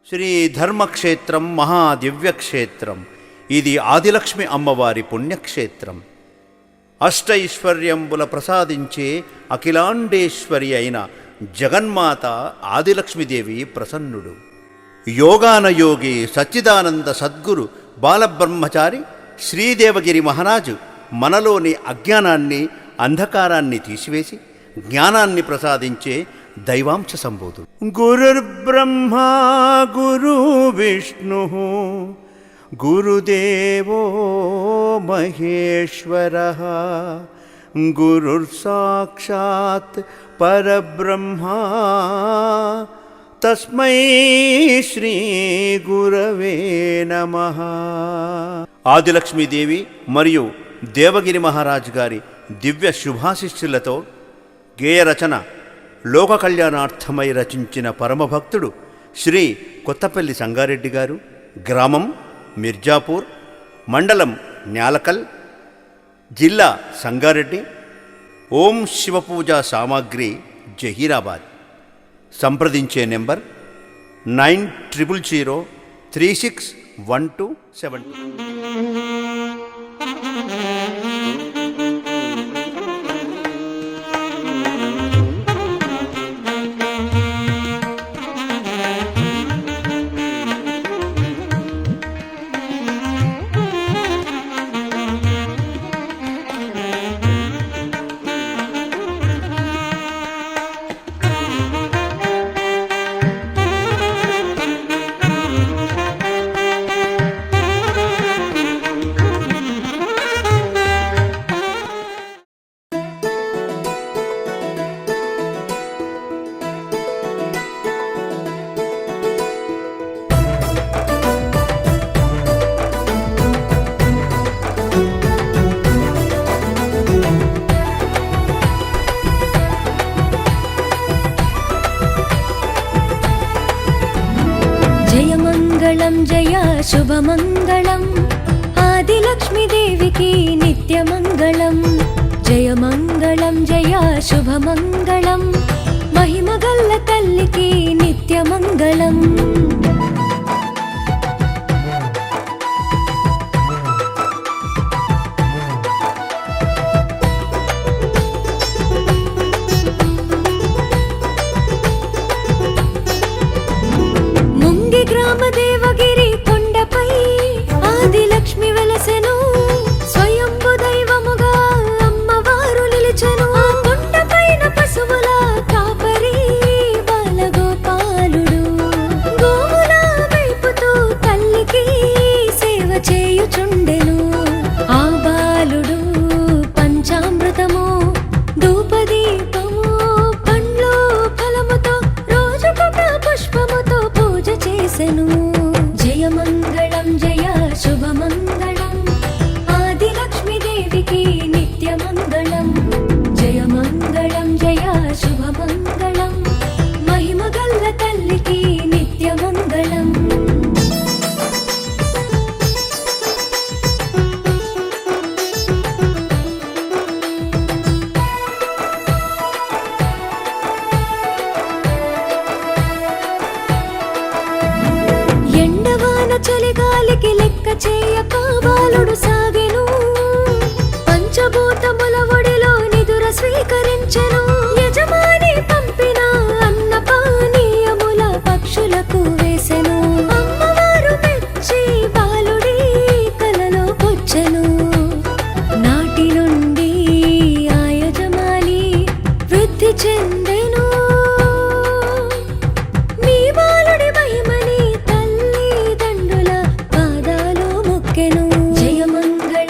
శ్రీ ధర్మక్షేత్రం మహాదివ్యక్షేత్రం. ఇది ఆదిలక్ష్మి అమ్మవారి పుణ్యక్షేత్రం. అష్టైశ్వర్యంబుల ప్రసాదించే అఖిలాండేశ్వరి అయిన జగన్మాత ఆదిలక్ష్మీదేవి ప్రసన్నుడు. యోగానయోగి సచ్చిదానంద సద్గురు బాలబ్రహ్మచారి శ్రీదేవగిరి మహారాజు మనలోని అజ్ఞానాన్ని, అంధకారాన్ని తీసివేసి జ్ఞానాన్ని ప్రసాదించే దైవాంశ సంబోధుడు. గురుర్బ్రహ్మా గురు విష్ణు గురుదేవో మహేశ్వరః గురుర్సాక్షాత్ పరబ్రహ్మా తస్మై శ్రీ గురవే నమః. ఆదిలక్ష్మీదేవి మరియు దేవగిరి మహారాజు గారి దివ్య శుభాశిష్యులతో గేయ రచన లోక కళ్యాణార్థమై రచించిన పరమభక్తుడు శ్రీ కొత్తపల్లి సంగారెడ్డి గారు. గ్రామం మిర్జాపూర్, మండలం న్యాలకల్, జిల్లా సంగారెడ్డి. ఓం శివపూజా సామాగ్రి జహీరాబాద్. సంప్రదించే నెంబర్ 9000361272. జయ శుభమంగళం ఆదిలక్ష్మీదేవికి నిత్యమంగళం. జయ మంగళం జయ శుభమంగళం మహిమగల్ల తల్లికి నిత్యమంగళం. ముంగి గ్రామ దేవగిరి కొండపై ఆదిలక్ష్మి వెలసెను. స్వయంభు దైవముగా అమ్మవారు నిలిచెను. ఆ కొండపైన పశువుల కాపరి బాలగోపాలుడు గోవుల వైపుతూ తల్లికి సేవ చేయుచుండెను. ఆ బాలుడు పంచామృతము ధూపదీపము పండ్లు ఫలముతో రోజుకొక పుష్పముతో పూజ చేసెను. జయ మంగళం జయ శుభమంగళం ఆదిలక్ష్మీదేవికి నిత్యమంగళం. జయ మంగళం జయ శుభమంగళం మహిమగల్ల తల్లికి నిత్యమంగళం. చలిగాలికి లెక్క చేయక బాలుడు సాగెను. పంచభూతముల ఒడిలో నిదుర స్వీకరించెను. యజమాని పంపిన అన్న పానీయముల పక్షులకు వేసెను. అమ్మవారు మెచ్చి బాలుడి కలలో కొచ్చెను. నాటి నుండి ఆ యజమాని వృద్ధి చెందెను. మీ బాలుడి మహిమని జయ మంగళం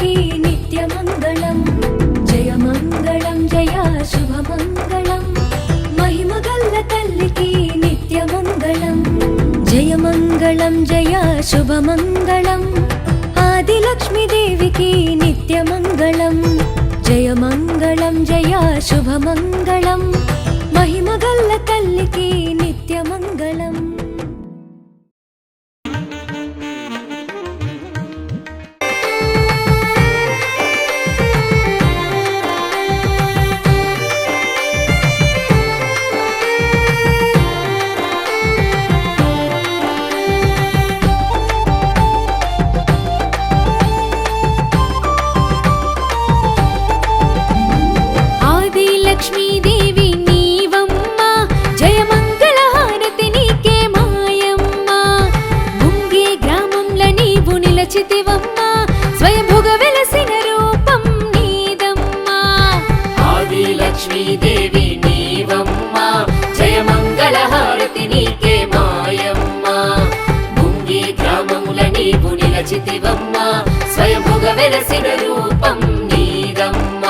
తల్లికి నిత్యమంగళం. జయమంగళం జయ శుభమంగళం. మహిమగల్ల తల్లికి నిత్యమంగళం. జయమంగళం జయ శుభమంగళం. ఆదిలక్ష్మీదేవికి నిత్యమంగళం. జయమంగళం జయ శుభమంగళం. మహిమగల్ల తల్లికి నిత్యమంగళం. లక్ష్మీదేవి నీవమ్మ జయమంగళ హారతి నీకే మాయమ్మ. ముంగే గ్రామంల నీవు నిలచితివమ్మ స్వయంభుగ వెలసిన రూపం నీదమ్మ. ఆది లక్ష్మీదేవి నీవమ్మ జయమంగళ హారతి నీకే మాయమ్మ. ముంగే గ్రామముల నీవు నిలచితివమ్మ స్వయంభుగ వెలసిన రూపం నీదమ్మ.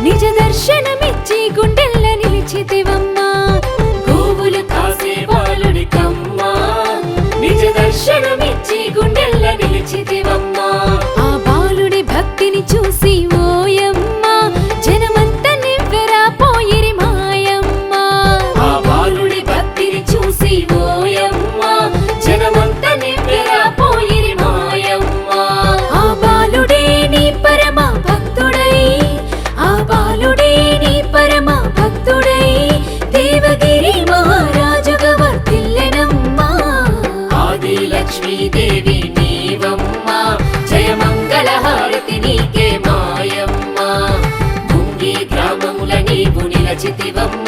నిజ దర్శనమిచ్చి గుండెల్ల నిలిచితివమ్మా. గోవులు కాసే బాలుడికమ్మా నిజ దర్శనమిచ్చి గుండెల్ల నిలిచితివమ్మా. ఆ బాలుడి భక్తిని చూసి ఓయమ్మ జనమంతా నివ్వెరా పోయిరి మాయమ్మ. ఆ బాలుడి భక్తిని చూసి ఓయమ్మ జనమంతా నివ్వెరా పోయిరి మాయమ్మ. ఆ బాలుడే నీ పరమ భక్తుడై, ఆ బాలుడే నీ పరమ భక్తుడై దేవగిరి మహారాజుగా వర్తిల్లెనమ్మా. ఆది లక్ష్మీదేవి నీవమ్మ జయమంగళ హారతి నీకే మాయమ్మ. ముంగి గ్రామముల నీవు నిలచితివమ్మ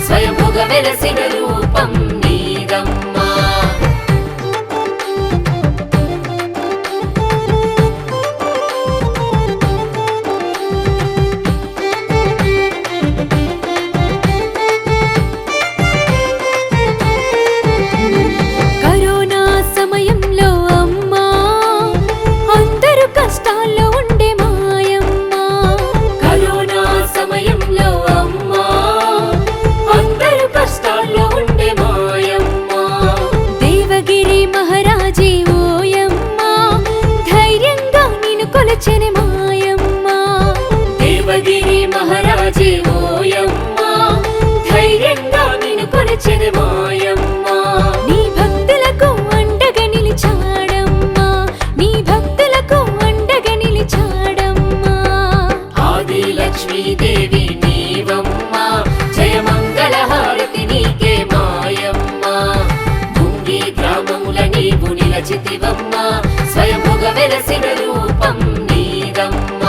స్వయంభుగ వెలసిన రూపం నీదమ్మ. కరోనా సమయంలో అమ్మా అందరూ కష్టాల్లో ఉండే మాయమ్మ. కరోనా సమయంలో అమ్మా అందరూ కష్టాల్లో ఉండే మాయమ్మ. దేవగిరి మహారాజీ ఓయమ్మ ధైర్యంగా నిన్ను కొలచెని మాయమ్మ. దేవగిరి మహారాజే ఓయమ్మ ధైర్యంగా నిన్ను కొలిచెని మాయమ్మ. నీ భక్తులకు అండగా నిలిచాడమ్మా, నీ భక్తులకు అండగా నిలిచాడమ్మా. ఆది లక్ష్మీదేవి నీవమ్మ జయమంగళ హారతి నీకే మాయమ్మ. ముంగి గ్రామముల నీవు నిలచితివమ్మ స్వయంభుగ వెలసిన రూపం నీదమ్మ.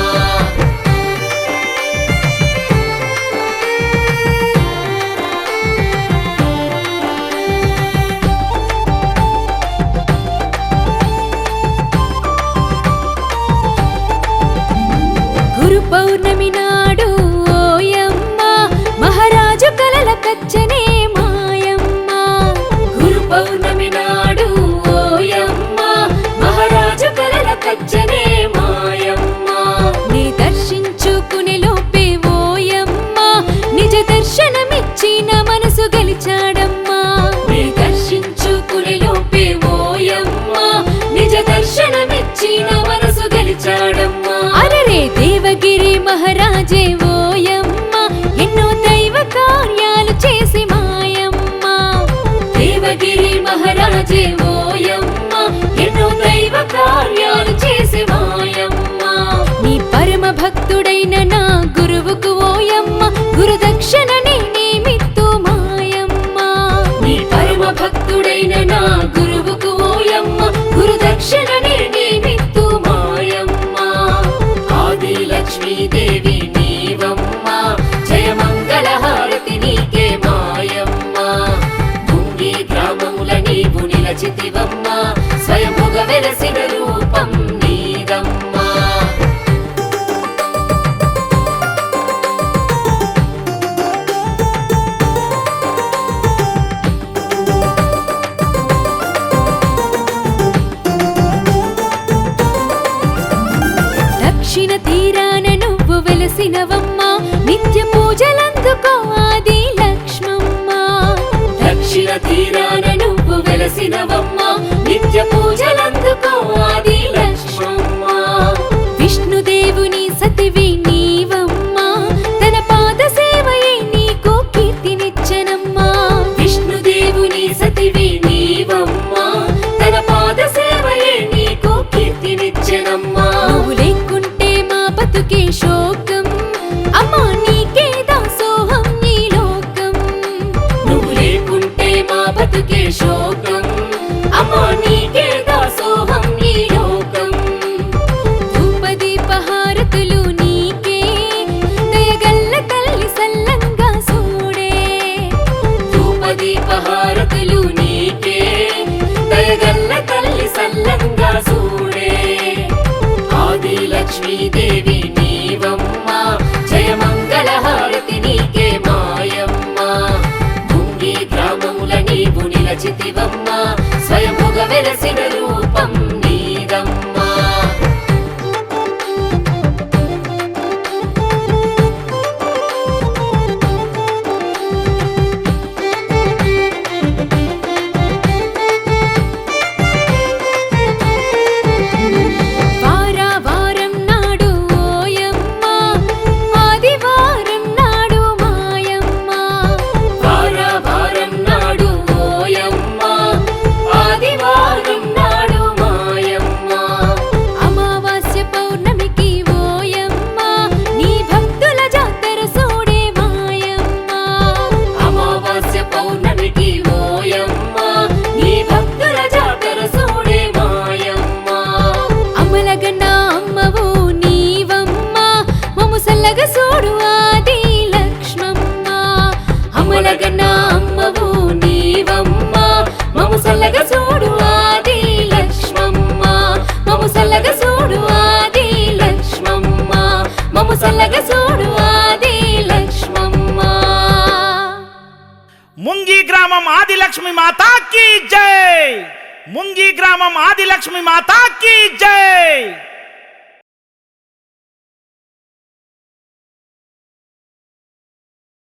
గురు పౌర్ణమి నాడు ఓయమ్మ మహారాజు కలల కచ్చనే మాయమ్మ. గురు పౌర్ణమి నాడు ఓయమ్మ మహారాజు కలల కచ్చనే మాయమ్మ. నీ దర్శించుకునే లోపే ఓయమ్మ నిజ దర్శనమిచ్చిన మనసు గెలిచాడమ్మా. నీ దర్శించుకునే లోపే ఓయమ్మ నిజ దర్శనమిచ్చిన మనసు గెలిచాడమ్మా. అరరే దేవగిరి మహారాజే ఓయమ్మ ఎన్నో దైవ కార్యాలు చేసి మాయమ్మ. దేవగిరి మహారాజే ఓయమ్మ ఎన్నో దైవ కార్యాలు చేసి మాయమ్మ. నీ పరమ భక్తుడైన నా గురువుకు ఓయమ్మ గురు దక్షిణ నేనేమిత్తు మాయమ్మ. నీ పరమ భక్తుడైన నా గురువుకు ఓయమ్మ గురు దక్షిణ నేనేమిత్తు మాయమ్మ. ఆది లక్ష్మీదేవి నీవమ్మ జయమంగళ హారతి నీకే మాయమ్మ. ముంగి గ్రామముల నీవు నిలచితివమ్మ వెలసిన రూపం నీదమ్మా. దక్షిణ తీరాన నువ్వు వెలసినవమ్మా, నిత్య పూజలందుకో ఆది లక్ష్మమ్మ. దక్షిణ తీరాన నువ్వు వెలసినవమ్మా, నిత్య పూజలందుకో ఆది లక్ష్మమ్మ. విష్ణుదేవుని సతివి నీవమ్మా, తన పాద సేవయే నీకు కీర్తినిచ్చనమ్మా. విష్ణుదేవుని సతివి నీవమ్మా, తన పాద సేవయే నీకు కీర్తినిచ్చెనమ్మా. నువ్వు లేకుంటే మా బతుకే శోకం, అమ్మా నీకే దాసోహం నీ లోకం. నువ్వు లేకుంటే మా బతుకే శోకం, అమ్మా నీకే దాసోహం నీ లోకం. ధూపదీపహారతులు నీకే, దయగల్ల తల్లి సల్లంగా సూడే. ధూపదీపహారతులు నీకే, దయగల్ల తల్లి సల్లంగా సూడే. ఆది లక్ష్మీదేవి నీవమ్మా, జయమంగళ హారతి నీకే మాయమ్మా. ముంగి గ్రామముల నీవు నిలచితివమ్మా, స్వయముగ వెలసిన రూపం నీదమ్మా. వారం నాడు ఓయమ్మ, ఆదివారం నాడు మాయమ్మ. వారం నాడు ఓయమ్మ, ఆదివారం నాడు మాయమ్మ. అమావాస్య పౌర్ణమికి ఓయమ్మ, నీ భక్తుల జాతర సూడే మాయమ్మ. అమావాస్య పౌర్ణమికి ఓయమ్మ, నీ భక్తుల జాతర సూడే మాయమ్మ. అమలగన్న అమ్మవు నీవమ్మ, మము సల్లగ సూడు ఆది లక్ష్మమ్మ. అమలగన్న అమ్మవు నీవమ్మ, మము సల్లగ సూడు ఆది లక్ష్మమ్మ. మము సల్లగ సూడు ఆది లక్ష్మమ్మ, మము సల్లగ సూడు ఆది లక్ష్మమ్మ. ముంగి గ్రామం ఆదిలక్ష్మి మాతాకి జై. ముంగి గ్రామం ఆదిలక్ష్మి మాతాకి జై.